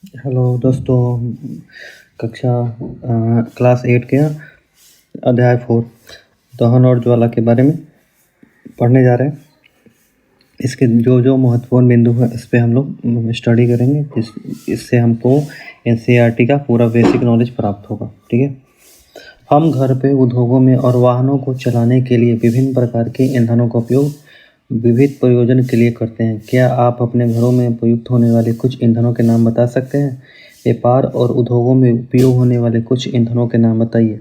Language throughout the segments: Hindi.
हेलो दोस्तों, कक्षा क्लास 8 के अध्याय 4 दहन और ज्वाला के बारे में पढ़ने जा रहे हैं। इसके जो जो महत्वपूर्ण बिंदु है इस पे हम लोग स्टडी करेंगे। इससे हमको एनसीईआरटी का पूरा बेसिक नॉलेज प्राप्त होगा। ठीक है। हम घर पे, उद्योगों में और वाहनों को चलाने के लिए विभिन्न प्रकार के ईंधनों का उपयोग विविध प्रयोजन के लिए करते हैं। क्या आप अपने घरों में उपयुक्त होने वाले कुछ ईंधनों के नाम बता सकते हैं? व्यापार और उद्योगों में उपयोग होने वाले कुछ ईंधनों के नाम बताइए।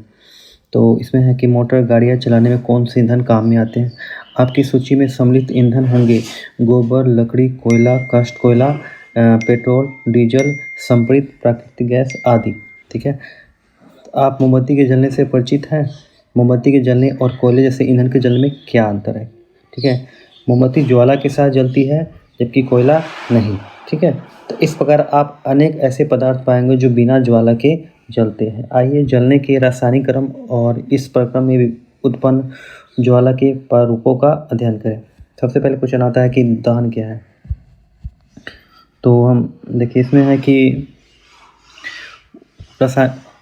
तो इसमें है कि मोटर गाड़ियाँ चलाने में कौन से ईंधन काम में आते हैं। आपकी सूची में सम्मिलित ईंधन होंगे गोबर, लकड़ी, कोयला, काष्ठ कोयला, पेट्रोल, डीजल, संपृक्त प्राकृतिक गैस आदि। ठीक है। आप मोमबत्ती के जलने से परिचित हैं? मोमबत्ती के जलने और कोयले जैसे ईंधन के जलने में क्या अंतर है? ठीक है। मोमबत्ती ज्वाला के साथ जलती है जबकि कोयला नहीं। ठीक है। तो इस प्रकार आप अनेक ऐसे पदार्थ पाएंगे जो बिना ज्वाला के जलते हैं। आइए जलने के रासायनिक क्रम और इस प्रक्रम में उत्पन्न ज्वाला के प्रारूपों का अध्ययन करें। सबसे पहले क्वेश्चन आता है कि दहन क्या है। तो हम देखिए, इसमें है कि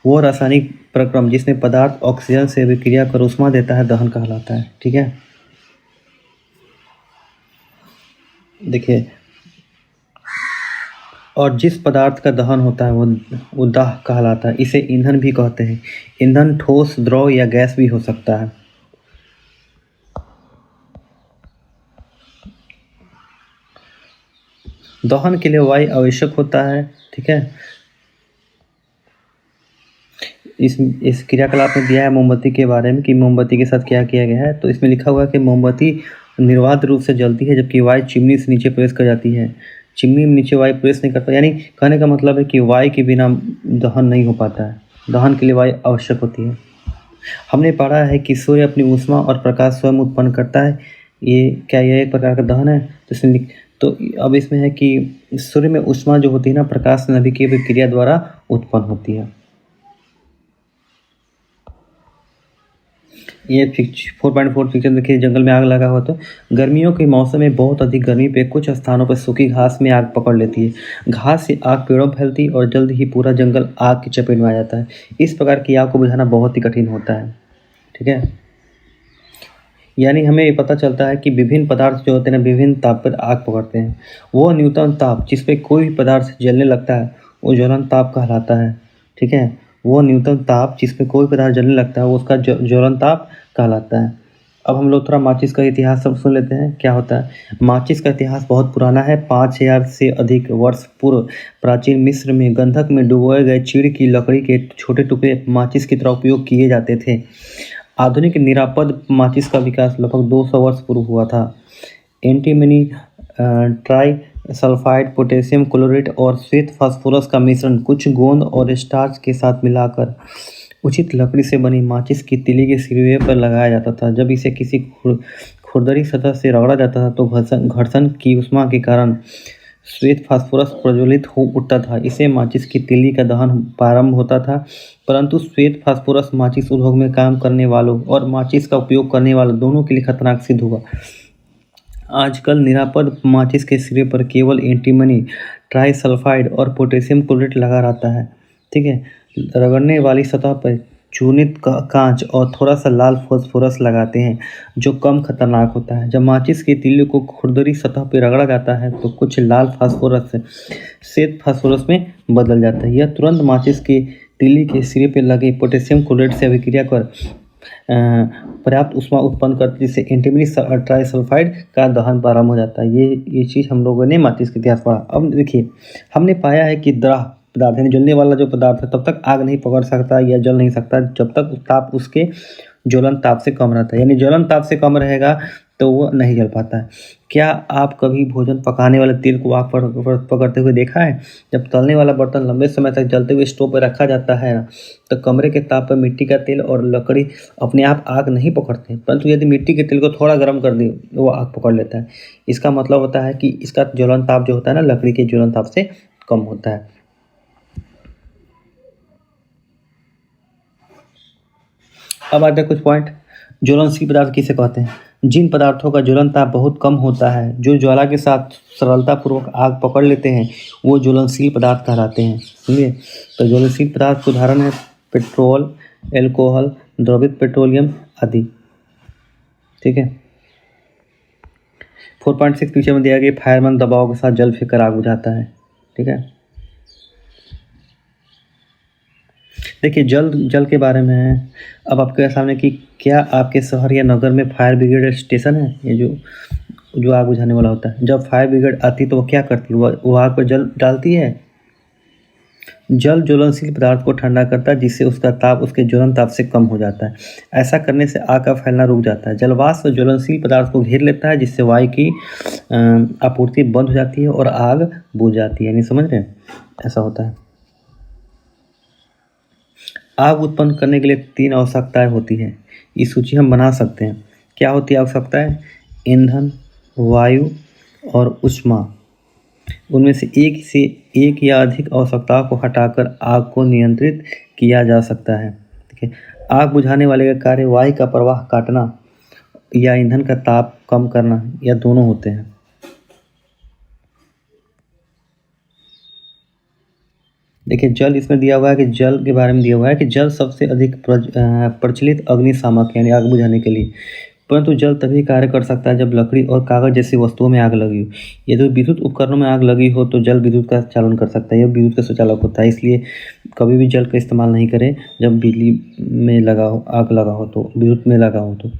वो रासायनिक प्रक्रम जिसमें पदार्थ ऑक्सीजन से विक्रिया कर ऊष्मा देता है दहन कहलाता है। ठीक है। देखिए, और जिस पदार्थ का दहन होता है वो दाह कहलाता है। इसे ईंधन भी कहते हैं। ईंधन ठोस, द्रव या गैस भी हो सकता है। दहन के लिए वायु आवश्यक होता है। ठीक है। इस क्रियाकलाप में दिया है मोमबत्ती के बारे में कि मोमबत्ती के साथ क्या किया गया है। तो इसमें लिखा हुआ है कि मोमबत्ती निर्बाध रूप से जलती है जबकि वायु चिमनी से नीचे प्रवेश कर जाती है। चिमनी में नीचे वायु प्रवेश नहीं करता, यानी कहने का मतलब है कि वायु के बिना दहन नहीं हो पाता है। दहन के लिए वायु आवश्यक होती है। हमने पढ़ा है कि सूर्य अपनी ऊष्मा और प्रकाश स्वयं उत्पन्न करता है। यह एक प्रकार का दहन है? तो अब इसमें है कि सूर्य में ऊष्मा जो होती है ना, प्रकाश नाभिकीय विक्रिया द्वारा उत्पन्न होती है। ये 4.4 पिक्चर देखिए, जंगल में आग लगा हुआ। तो गर्मियों के मौसम में बहुत अधिक गर्मी पे कुछ स्थानों पर सूखी घास में आग पकड़ लेती है। घास से आग पेड़ों में फैलती है और जल्द ही पूरा जंगल आग की चपेट में आ जाता है। इस प्रकार की आग को बुझाना बहुत ही कठिन होता है। ठीक है। यानी हमें ये पता चलता है कि विभिन्न पदार्थ जो होते हैं ना, विभिन्न ताप पर आग पकड़ते हैं। वो न्यूनतम ताप जिस पे कोई भी पदार्थ जलने लगता है वो ज्वलन ताप कहलाता है। ठीक है। वो न्यूनतम ताप जिस पे कोई पदार्थ जलने लगता है वो उसका ज्वलन ताप कहलाता है। अब हम लोग थोड़ा माचिस का इतिहास सब सुन लेते हैं क्या होता है। माचिस का इतिहास बहुत पुराना है। 5000 से अधिक वर्ष पूर्व प्राचीन मिस्र में गंधक में डुबोए गए चीड़ की लकड़ी के छोटे टुकड़े माचिस की तरह उपयोग किए जाते थे। आधुनिक निरापद माचिस का विकास लगभग 200 वर्ष पूर्व हुआ था। Antimony, try sulphide, potassium chloride और श्वेत फास्फोरस का मिश्रण कुछ गोंद और स्टार्च के साथ मिलाकर उचित लकड़ी से बनी माचिस की तीली के सिरे पर लगाया जाता था। जब इसे किसी खुरदरी सतह से रगड़ा जाता था तो घर्षण की ऊष्मा के कारण श्वेत फास्फोरस प्रज्वलित हो उठता था। इसे माचिस की तीली का दहन प्रारंभ होता था। परंतु श्वेत फास्फोरस माचिस उद्योग में काम करने वालों और माचिस का उपयोग करने वालों दोनों के लिए खतरनाक सिद्ध हुआ। आजकल निरापद माचिस के सिरे पर केवल एंटीमनी, ट्राइसल्फाइड और पोटेशियम क्लोराइड लगा रहता है। ठीक है। रगड़ने वाली सतह पर चूर्णित कांच और थोड़ा सा लाल फास्फोरस लगाते हैं जो कम खतरनाक होता है। जब माचिस की तीली को खुरदरी सतह पर रगड़ा जाता है तो कुछ लाल फास्फोरस श्वेत फास्फोरस में बदल जाता है। यह तुरंत माचिस की तीली के सिरे पर लगे पोटेशियम क्लोराइड से अभिक्रिया कर पर्याप्त ऊष्मा उत्पन्न करती है, जिससे एंटीमनी ट्राइसल्फाइड का दहन प्रारंभ हो जाता है। ये चीज़ हम लोगों ने माचिस के इतिहास पढ़ा। अब देखिए, हमने पाया है कि द्रव पदार्थ यानी जलने वाला जो पदार्थ है तब तक आग नहीं पकड़ सकता या जल नहीं सकता जब तक ताप उसके ज्वलन ताप से कम रहता है। यानी ज्वलन ताप से कम रहेगा तो वो नहीं जल पाता है। क्या आप कभी भोजन पकाने वाले तेल को आग पर पकड़ते हुए देखा है? जब तलने वाला बर्तन लंबे समय तक जलते हुए स्टोव पर रखा जाता है तो कमरे के ताप पर मिट्टी का तेल और लकड़ी अपने आप आग नहीं पकड़ते, परंतु यदि मिट्टी के तेल को थोड़ा गर्म कर दिए वो आग पकड़ लेता है। इसका मतलब होता है कि इसका ज्वलन ताप जो होता है ना, लकड़ी के ज्वलन ताप से कम होता है। अब आते हैं कुछ पॉइंट। ज्वलनशील पदार्थ किसे कहते हैं? जिन पदार्थों का ज्वलन ताप बहुत कम होता है, जो ज्वाला के साथ सरलतापूर्वक आग पकड़ लेते हैं, वो ज्वलनशील पदार्थ कहलाते हैं। समझे? तो ज्वलनशील पदार्थ के उदाहरण है पेट्रोल, एल्कोहल, द्रवित पेट्रोलियम आदि। ठीक है। 4.6 पीछे में दिया गया फायरमैन दबाव के साथ जल फेंककर आग बुझाता है। ठीक है। देखिए जल जल के बारे में है। अब आपके सामने कि क्या आपके शहर या नगर में फायर ब्रिगेड स्टेशन है? ये जो आग बुझाने वाला होता है। जब फायर ब्रिगेड आती है तो वो क्या करती है? वो आग पर जल डालती है। जल ज्वलनशील पदार्थ को ठंडा करता है, जिससे उसका ताप उसके ज्वलन ताप से कम हो जाता है। ऐसा करने से आग का फैलना रुक जाता है। जलवाष्प ज्वलनशील पदार्थ को घेर लेता है, जिससे वायु की आपूर्ति बंद हो जाती है और आग बुझ जाती है। नहीं समझ रहे? ऐसा होता है। आग उत्पन्न करने के लिए 3 आवश्यकताएं होती हैं। ये सूची हम बना सकते हैं। क्या होती है आवश्यकताएं? ईंधन, वायु और ऊष्मा। उनमें से एक या अधिक आवश्यकताओं को हटाकर आग को नियंत्रित किया जा सकता है। ठीक है। आग बुझाने वाले का कार्य वायु का प्रवाह काटना या ईंधन का ताप कम करना या दोनों होते हैं। देखिए जल इसमें दिया हुआ है कि जल के बारे में दिया हुआ है कि जल सबसे अधिक प्रचलित अग्निशामक यानी आग बुझाने के लिए। परंतु जल तभी कार्य कर सकता है जब लकड़ी और कागज जैसी वस्तुओं में आग लगी हो। यदि विद्युत उपकरणों में आग लगी हो तो जल विद्युत का चालन कर सकता है। यह विद्युत का सुचालक होता है। इसलिए कभी भी जल का इस्तेमाल नहीं करें जब बिजली में लगा हो, आग लगा हो तो, विद्युत में लगा हो तो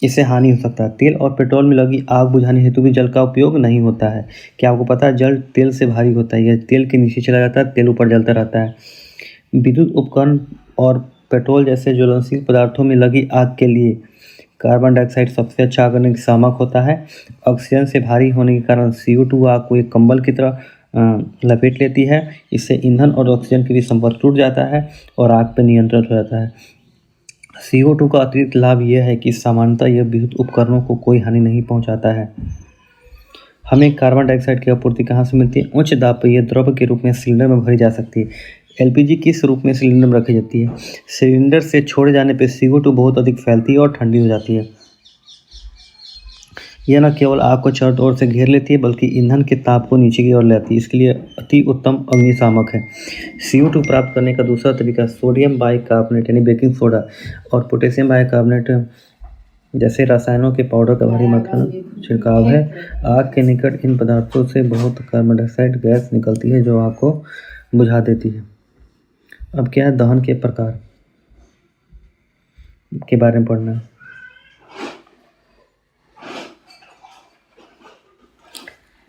इससे हानि हो सकता है। तेल और पेट्रोल में लगी आग बुझाने हेतु भी जल का उपयोग नहीं होता है। क्या आपको पता है जल तेल से भारी होता है? यह तेल के नीचे चला जाता है, तेल ऊपर जलता रहता है। विद्युत उपकरण और पेट्रोल जैसे ज्वलनशील पदार्थों में लगी आग के लिए कार्बन डाइऑक्साइड सबसे अच्छा अग्निशामक होता है। ऑक्सीजन से भारी होने के कारण CO2 आग को एक कंबल की तरह लपेट लेती है। इससे ईंधन और ऑक्सीजन के बीच संपर्क टूट जाता है और आग पर नियंत्रण हो जाता है। CO2 का अतिरिक्त लाभ यह है कि सामान्यतः यह विद्युत उपकरणों को कोई हानि नहीं पहुंचाता है। हमें कार्बन डाइऑक्साइड की आपूर्ति कहाँ से मिलती है? उच्च दाब पर यह द्रव के रूप में सिलेंडर में भरी जा सकती है। LPG किस रूप में सिलेंडर में रखी जाती है? सिलेंडर से छोड़े जाने पर CO2 बहुत अधिक फैलती है और ठंडी हो जाती है। यह न केवल आग को चारों ओर से घेर लेती है बल्कि ईंधन के ताप को नीचे की ओर ले आती है। इसके लिए अति उत्तम अग्निशामक है। CO2 प्राप्त करने का दूसरा तरीका सोडियम बाइकार्बोनेट यानी बेकिंग सोडा और पोटेशियम बाइकार्बोनेट जैसे रसायनों के पाउडर का भारी मात्रा में छिड़काव है। आग के निकट इन पदार्थों से बहुत कार्बन डाइऑक्साइड गैस निकलती है जो आग को बुझा देती है। अब क्या है? दहन के प्रकार के बारे में पढ़ना है।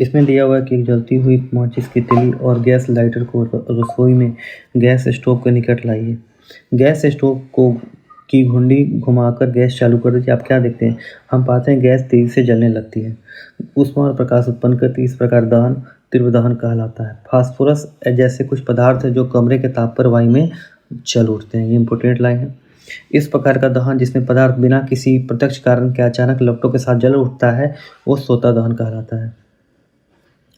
इसमें दिया हुआ है कि एक जलती हुई माचिस की तीली और गैस लाइटर को रसोई में गैस स्टोव के निकट लाइए। गैस स्टोव को की घुंडी घुमाकर गैस चालू कर दीजिए। आप क्या देखते हैं? हम पाते हैं गैस तेजी से जलने लगती है, ऊष्मा और प्रकाश उत्पन्न करती है। इस प्रकार दहन तीव्र दहन कहलाता है। फास्फोरस जैसे कुछ पदार्थ है जो कमरे के ताप पर वायु में जल उठते हैं। ये इंपॉर्टेंट लाइन है। इस प्रकार का दहन जिसमें पदार्थ बिना किसी प्रत्यक्ष कारण के अचानक लपटों के साथ जल उठता है वो स्वतः दहन कहलाता है।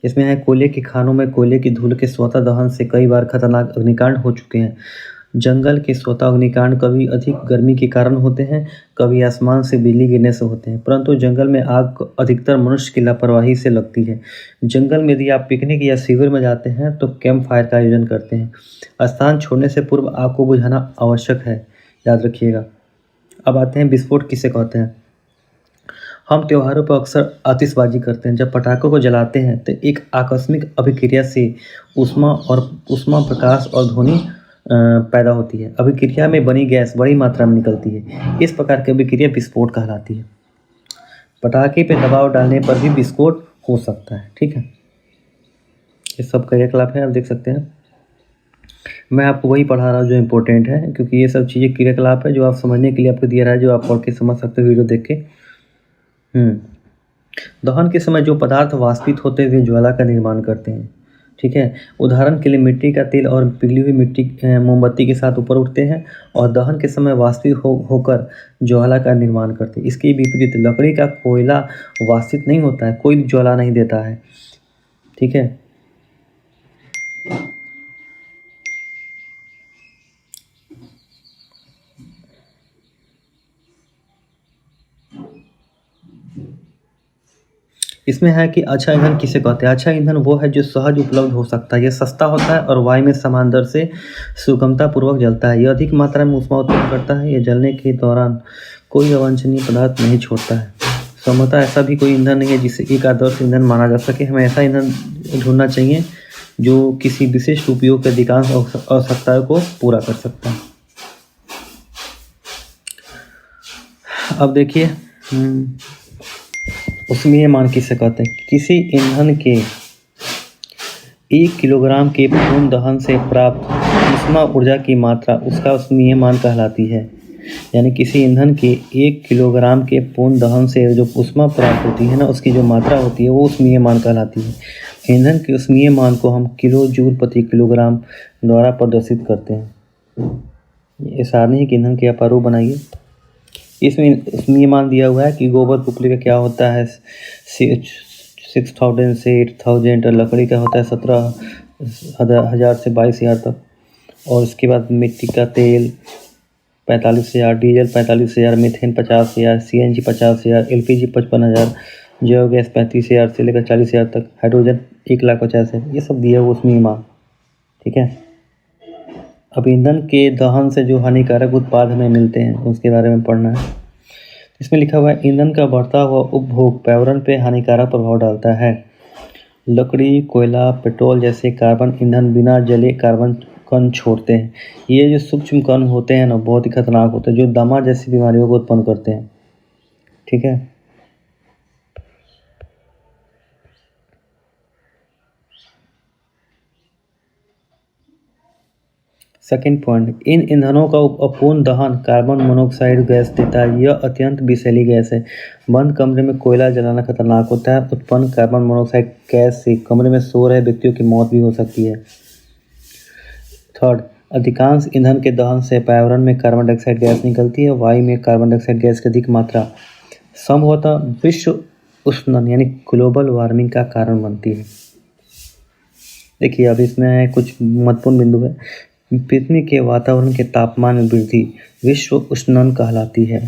इसमें है कोयले की खानों में कोयले की धूल के स्वतः दहन से कई बार खतरनाक अग्निकांड हो चुके हैं। जंगल के स्वतः अग्निकांड कभी अधिक गर्मी के कारण होते हैं, कभी आसमान से बिजली गिरने से होते हैं, परंतु जंगल में आग अधिकतर मनुष्य की लापरवाही से लगती है। जंगल में यदि आप पिकनिक या शिविर में जाते हैं तो कैंप फायर का आयोजन करते हैं। स्थान छोड़ने से पूर्व आग को बुझाना आवश्यक है, याद रखिएगा। अब आते हैं विस्फोट किसे कहते हैं। हम त्योहारों पर अक्सर आतिशबाजी करते हैं। जब पटाखों को जलाते हैं तो एक आकस्मिक अभिक्रिया से ऊष्मा प्रकाश और ध्वनि पैदा होती है। अभिक्रिया में बनी गैस बड़ी मात्रा में निकलती है। इस प्रकार की अभिक्रिया विस्फोट कहलाती है। पटाखे पे दबाव डालने पर भी विस्फोट हो सकता है। ठीक है, ये सब क्रियाकलाप है, आप देख सकते हैं। मैं आपको वही पढ़ा रहा हूँ जो इम्पोर्टेंट है, क्योंकि ये सब चीज़ें क्रियाकलाप है जो आप समझने के लिए आपको दिया रहा है, जो आप पढ़ के समझ सकते हो वीडियो देख के। दहन के समय जो पदार्थ वाष्पित होते हुए ज्वाला का निर्माण करते हैं। ठीक है, उदाहरण के लिए मिट्टी का तेल और पिघली हुई मिट्टी मोमबत्ती के साथ ऊपर उठते हैं और दहन के समय वाष्पित होकर ज्वाला का निर्माण करते हैं। इसके विपरीत लकड़ी का कोयला वाष्पित नहीं होता है, कोई ज्वाला नहीं देता है। ठीक है, इसमें है कि अच्छा ईंधन किसे कहते हैं। अच्छा ईंधन वो है जो सहज उपलब्ध हो सकता है, ये सस्ता होता है और वायु में समान दर से सुगमतापूर्वक जलता है। ये अधिक मात्रा में ऊष्मा उत्पन्न करता है। ये जलने के दौरान कोई अवांछनीय पदार्थ नहीं छोड़ता है। संभवतः ऐसा भी कोई ईंधन नहीं है जिसे एक आदर्श ईंधन माना जा सके। हमें ऐसा ईंधन ढूंढना चाहिए जो किसी विशिष्ट उपयोग के अधिकांश आवश्यकताओं को पूरा कर सकता है। अब देखिए ऊष्मीय मान किसे कहते हैं। किसी ईंधन के 1 किलोग्राम के पूर्ण दहन से प्राप्त ऊष्मा ऊर्जा की मात्रा उसका ऊष्मीय मान कहलाती है। यानी किसी ईंधन के 1 किलोग्राम के पूर्ण दहन से जो ऊष्मा प्राप्त होती है ना, उसकी जो मात्रा होती है वो ऊष्मीय मान कहलाती है। ईंधन के ऊष्मीय मान को हम किलो जूल प्रति किलोग्राम द्वारा प्रदर्शित करते हैं। ये सारणी है कि ईंधन के आप आरोप बनाइए। इसमें ऊष्मीय मान दिया हुआ है कि गोबर पुपली का क्या होता है 6000 से 8000 और लकड़ी का होता है 17,000 से 22,000 तक। और उसके बाद मिट्टी का तेल 45,000, डीजल 45,000, मीथेन 50,000, CNG 50,000, LPG 55,000, जैव गैस 35,000 से लेकर 40,000 तक, हाइड्रोजन 1,50,000। ये सब दिया हुआ ऊष्मीय मान। ठीक है। अब ईंधन के दहन से जो हानिकारक उत्पाद हमें मिलते हैं उसके बारे में पढ़ना है। इसमें लिखा हुआ है ईंधन का बढ़ता हुआ उपभोग पर्यावरण पर हानिकारक प्रभाव डालता है। लकड़ी, कोयला, पेट्रोल जैसे कार्बन ईंधन बिना जले कार्बन कण छोड़ते हैं। ये जो सूक्ष्म कण होते हैं ना, बहुत ही खतरनाक होते हैं, जो दमा जैसी बीमारियों को उत्पन्न करते हैं। ठीक है। सेकेंड पॉइंट, इन ईंधनों का अपूर्ण दहन कार्बन मोनोऑक्साइड गैस देता है। यह अत्यंत विषैली गैस है। बंद कमरे में कोयला जलाना खतरनाक होता है। उत्पन्न कार्बन मोनोऑक्साइड गैस से कमरे में सो रहे व्यक्तियों की मौत भी हो सकती है। थर्ड, अधिकांश ईंधन के दहन से पर्यावरण में कार्बन डाइऑक्साइड गैस निकलती है। वायु में कार्बन डाइऑक्साइड गैस की अधिक मात्रा संभवतः विश्व उष्णन यानी ग्लोबल वार्मिंग का कारण बनती है। देखिए अब इसमें कुछ महत्वपूर्ण बिंदु है। पृथ्वी के वातावरण के तापमान में वृद्धि विश्व उष्णन कहलाती है।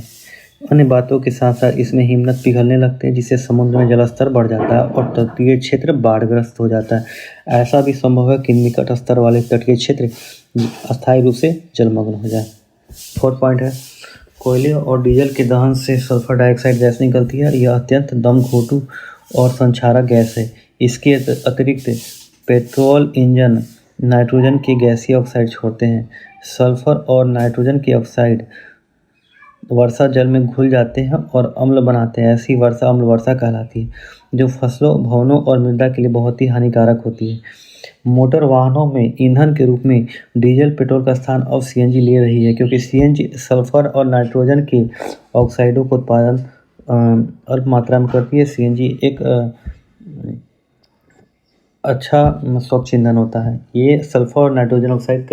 अन्य बातों के साथ साथ इसमें हिमनद पिघलने लगते हैं जिससे समुद्र में जलस्तर बढ़ जाता है और तटीय क्षेत्र बाढ़ग्रस्त हो जाता है। ऐसा भी संभव है कि निकट स्तर वाले तटीय क्षेत्र अस्थायी रूप से जलमग्न हो जाए। फोर्थ पॉइंट है, कोयले और डीजल के दहन से सल्फर डाइऑक्साइड गैस निकलती है। यह अत्यंत दमघोटू और संक्षारक गैस है। इसके अतिरिक्त पेट्रोल इंजन नाइट्रोजन की गैसीय ऑक्साइड छोड़ते हैं। सल्फर और नाइट्रोजन की ऑक्साइड वर्षा जल में घुल जाते हैं और अम्ल बनाते हैं। ऐसी वर्षा अम्ल वर्षा कहलाती है, जो फसलों, भवनों और मृदा के लिए बहुत ही हानिकारक होती है। मोटर वाहनों में ईंधन के रूप में डीजल पेट्रोल का स्थान अब CNG ले रही है, क्योंकि CNG सल्फर और नाइट्रोजन के ऑक्साइडों का उत्पादन अल्प मात्रा में करती है। CNG एक अच्छा स्वच्छ ईंधन होता है। ये सल्फर और नाइट्रोजन ऑक्साइड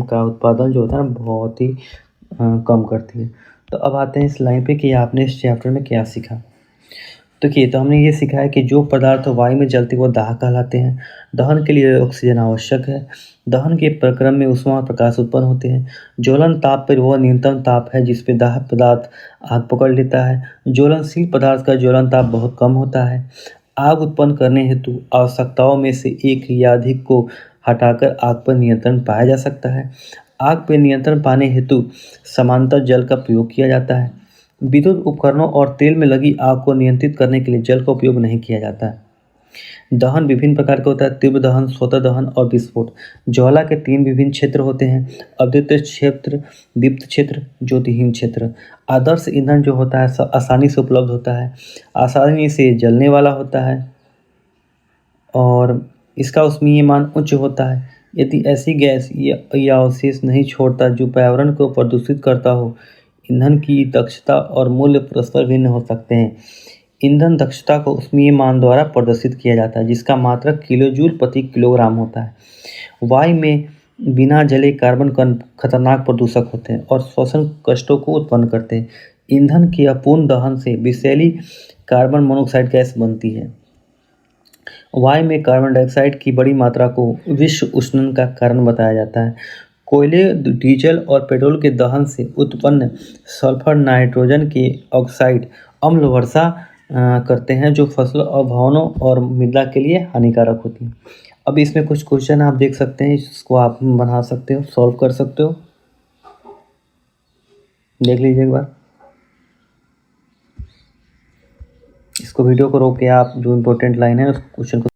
का उत्पादन जो होता है बहुत ही कम करती है। तो अब आते हैं इस लाइन पे कि आपने इस चैप्टर में क्या सीखा। तो हमने ये सीखा है कि जो पदार्थ वायु में जलते वो दाह कहलाते हैं। दहन के लिए ऑक्सीजन आवश्यक है। दहन के प्रक्रम में ऊष्मा और प्रकाश उत्पन्न होते हैं। ज्वलन ताप पर वह न्यूनतम ताप है जिस पे दाह पदार्थ आग पकड़ लेता है। ज्वलनशील पदार्थ का ज्वलन ताप बहुत कम होता है। आग उत्पन्न करने हेतु आवश्यकताओं में से एक या अधिक को हटाकर आग पर नियंत्रण पाया जा सकता है। आग पर नियंत्रण पाने हेतु समांतर जल का प्रयोग किया जाता है। विद्युत उपकरणों और तेल में लगी आग को नियंत्रित करने के लिए जल का उपयोग नहीं किया जाता है। दहन विभिन्न प्रकार का होता है, तीव्र दहन, स्वतः दहन और विस्फोट। ज्वाला के 3 विभिन्न क्षेत्र होते हैं, अद्वितीय क्षेत्र, दीप्त क्षेत्र, ज्योतिहीन क्षेत्र। आदर्श ईंधन जो होता है आसानी से उपलब्ध होता है, आसानी से जलने वाला होता है और इसका ऊष्मीय मान उच्च होता है। यदि ऐसी गैस या अवशेष नहीं छोड़ता जो पर्यावरण को प्रदूषित करता हो। ईंधन की दक्षता और मूल्य परस्पर भिन्न हो सकते हैं। ईंधन दक्षता को ऊष्मीय मान द्वारा प्रदर्शित किया जाता है, जिसका मात्रक किलोजूल प्रति किलोग्राम होता है। वायु में बिना जले कार्बन कण खतरनाक प्रदूषक होते हैं और श्वसन कष्टों को उत्पन्न करते हैं। ईंधन के अपूर्ण दहन से विषैली कार्बन मोनोऑक्साइड गैस बनती है। वायु में कार्बन डाइऑक्साइड की बड़ी मात्रा को विश्व उष्णन का कारण बताया जाता है। कोयले, डीजल और पेट्रोल के दहन से उत्पन्न सल्फर नाइट्रोजन की ऑक्साइड अम्ल वर्षा करते हैं जो फसलों और भवनों और मृदा के लिए हानिकारक होती हैं। अब इसमें कुछ क्वेश्चन आप देख सकते हैं, इसको आप बना सकते हो, सॉल्व कर सकते हो। देख लीजिए एक बार। इसको वीडियो को रोक के आप जो इम्पोर्टेंट लाइन है उस क्वेश्चन को